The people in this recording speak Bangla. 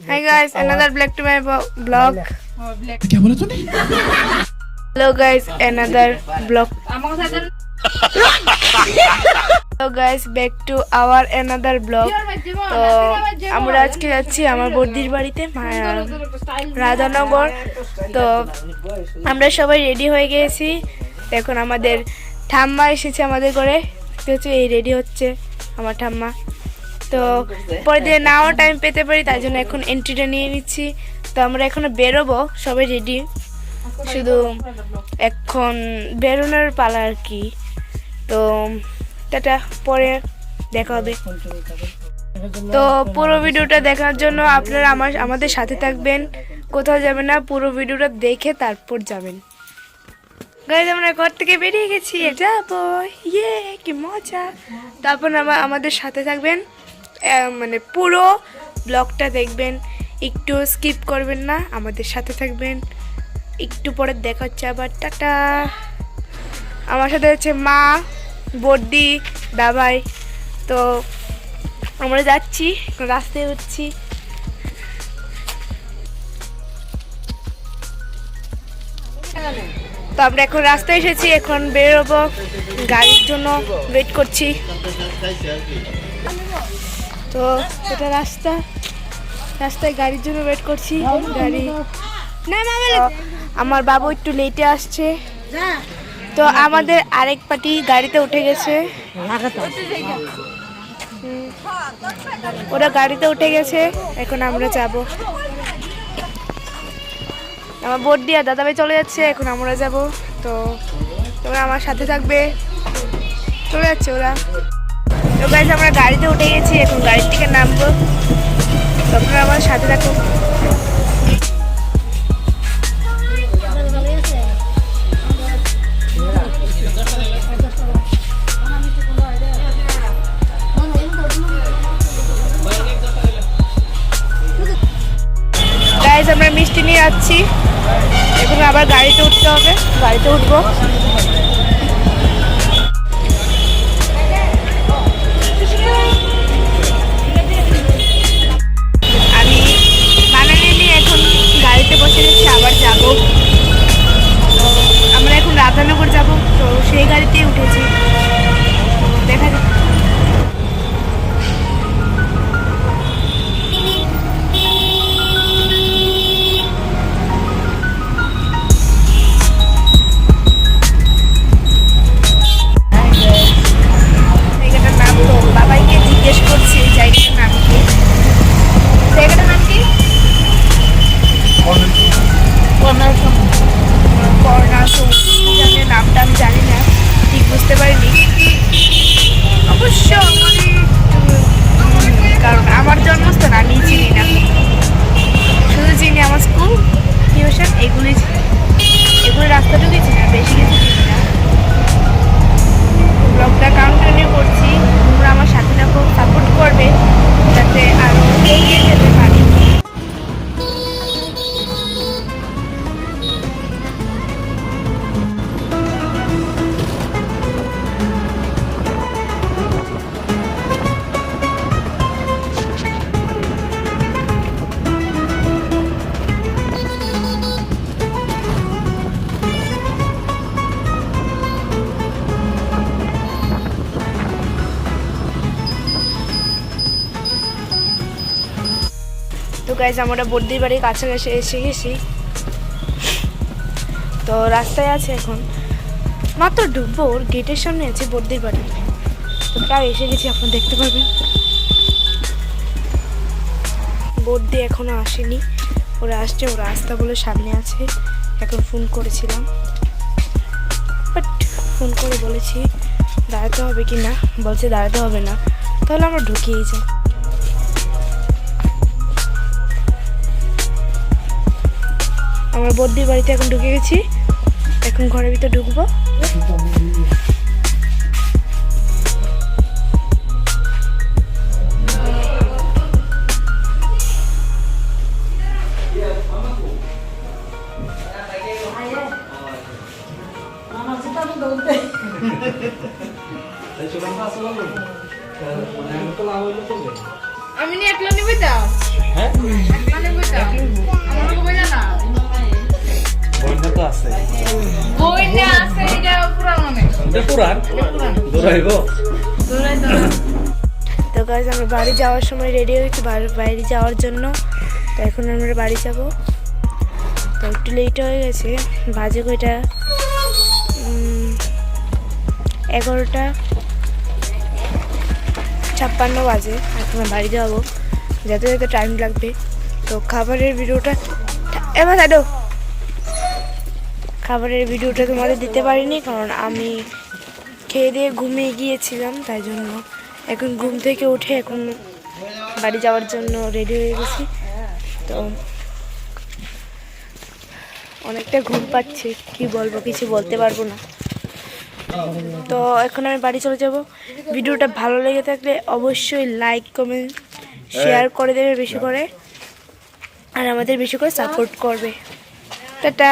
Hi guys, another black to my vlog. क्या बोला तूने? Hello guys, another vlog. Hello guys, back to our another vlog. তো আমরা আজকে যাচ্ছি আমার বৌদির বাড়িতে রাধানগর। তো আমরা সবাই রেডি হয়ে গেছি। এখন আমাদের ঠাম্মা এসেছে আমাদের ঘরে। হচ্ছে এই রেডি হচ্ছে আমার ঠাম্মা। তো পরে দিয়ে নাও টাইম পেতে পারি, তাই জন্য এখন এন্ট্রিটা নিয়ে নিচ্ছি। তো আমরা এখনো বেরোবো, সবাই রেডি, শুধু এখন বেরোনোর পালা আর কি। তো টাটা, পরে দেখা হবে। তো পুরো ভিডিওটা দেখার জন্য আপনারা আমাদের সাথে থাকবেন, কোথাও যাবেন না, পুরো ভিডিওটা দেখে তারপর যাবেন। গাইজ আমরা ঘর থেকে বেরিয়ে গেছি, যাবো, ইয়ে কি মজা। তারপর আমাদের সাথে থাকবেন, মানে পুরো ব্লগটা দেখবেন, একটু স্কিপ করবেন না, আমাদের সাথে থাকবেন। একটু পরে দেখা হচ্ছে আবার, টাটা। আমার সাথে হচ্ছে মা, বড়দি, দাবাই। তো আমরা যাচ্ছি, রাস্তায় হচ্ছি। তো আমরা এখন রাস্তায় এসেছি, এখন বেরোবো, গাড়ির জন্য ওয়েট করছি। তো সেটা রাস্তায় গাড়ির জন্য ওয়েট করছি। গাড়ি না, আমার বাবু একটু লেটে আসছে। তো আমাদের আরেক পার্টি গাড়িতে উঠে গেছে, ওরা গাড়িতে উঠে গেছে, এখন আমরা যাব। আমার বড়দি আর দাদাভাই চলে যাচ্ছে, এখন আমরা যাব। তো তোমরা আমার সাথে থাকবে, চলে যাচ্ছে ওরা। তো গাইজ আমরা গাড়িতে উঠে গেছি, এখন গাড়ির থেকে নামবো, তোমরা আমার সাথে থাকো। গাইজ আমরা মিষ্টি নিয়ে যাচ্ছি, এখন আবার গাড়িতে উঠতে হবে, গাড়িতে উঠবো। আমি বানানি নিয়ে এখন গাড়িতে বসে গেছি, আবার যাব। তো আমরা এখন রাধানগর যাব, তো সেই গাড়িতেই উঠেছি, দেখা যাক। নামটা আমি জানি না, ঠিক বুঝতে পারিনি অবশ্য, কারণ আমার জন্মস্থান আমি চিনি না, শুধু চিনি আমার স্কুল, টিউশন, এগুলি রাস্তাটুকুই চিনি না, বেশি কিছু চিনি না। ব্লগটা কন্টিনিউ করছি, তোমরা আমার সাথে থাকো, সাপোর্ট করবে যাতে আরও এগিয়ে যেতে পারি। তো গাইজ আমরা বড়দির বাড়ির কাছাকাছি এসে গেছি, তো রাস্তায় আছে, এখন মাত্র ঢুকবো, ওর গেটের সামনে আছে বড়দির বাড়ি। তো প্রায় এসে গেছি, আপনি দেখতে পারবেন। বড়দি এখনো আসেনি, ওরা আসছে, ওরা রাস্তা বলে সামনে আছে। এখন ফোন করেছিলাম, বাট ফোন করে বলেছি দাঁড়াতে হবে কি না, বলছে দাঁড়াতে হবে না, তাহলে আমরা ঢুকিয়েই যাই। আমরা বড়দির বাড়িতে এখন ঢুকে গেছি, এখন ঘরের ভিতরে ঢুকবো। আমি নিয়ে একলা নিবি তো, হ্যাঁ তো গাইজ আমরা বাড়ি যাওয়ার সময় রেডি হয়েছি বাইরে যাওয়ার জন্য। তো এখন আমরা বাড়ি যাব। তো একটু লেট হয়ে গেছে, বাজে কয়টা 11:56 বাজে। এখন বাড়ি যাবো, যেতে যেতে টাইম লাগবে। তো খাবারের ভিডিওটা তোমাদের দিতে পারিনি, কারণ আমি খেয়ে দিয়ে ঘুমিয়ে গিয়েছিলাম, তাই জন্য এখন ঘুম থেকে উঠে এখন বাড়ি যাওয়ার জন্য রেডি হয়ে গেছি। তো অনেকটা ঘুম পাচ্ছে, কি বলবো, কিছু বলতে পারবো না। তো এখন আমি বাড়ি চলে যাব। ভিডিওটা ভালো লেগে থাকলে অবশ্যই লাইক কমেন্ট শেয়ার করে দেবে বেশি করে, আর আমাদের বেশি করে সাপোর্ট করবে। টাটা।